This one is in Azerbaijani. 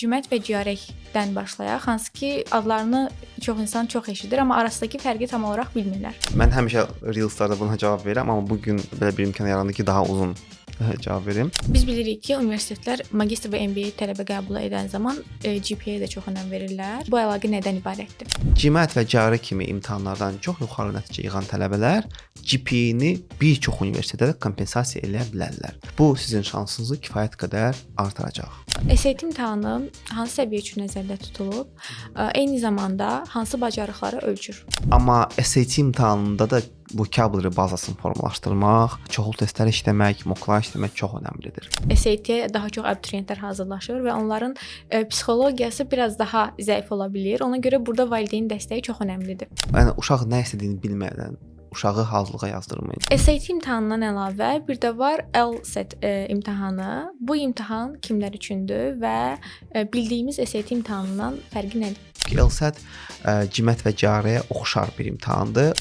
CMAT və GRE-dən başlayaq, hansı ki, adlarını çox insan çox eşidir, amma arasındakı fərqi tam olaraq bilmirlər. Mən həmişə Reels'larda buna cavab verirəm, amma bugün belə bir imkan yarandı ki, daha uzun cavab verim. Biz bilirik ki, universitetlər magistr və MBA tələbə qəbul edən zaman GPA-yə də çox önəm verirlər. Bu əlaqə nədən ibarətdir? GMAT və GRE kimi imtahanlardan çox yuxarı nəticə yığan tələbələr GPA-ni bir çox universitetlərdə kompensasiya edə bilərlər. Bu sizin şansınızı kifayət qədər artıracaq. SAT imtahanı hansı səviyyə üçün nəzərdə tutulub? Eyni zamanda hansı bacarıqları ölçür? Amma SAT imtahanında da vocabulary bazasını formalaşdırmaq, çoxlu testlər işləmək, mocklar işləmək çox önəmlidir. SAT-yə daha çox abituriyentlər hazırlaşır və onların psixologiyası biraz daha zəif ola bilər. Ona görə burada valideyn dəstəyi çox önəmlidir. Yəni uşaq nə istədiyini bilmədən uşağı hazırlığa yazdırmayın. SAT imtahanından əlavə bir də var LSAT imtahanı. Bu imtahan kimlər üçündür və bildiyimiz SAT imtahanından fərqi nədir? LSAT GMAT və GRE-yə oxşar bir imtahandır.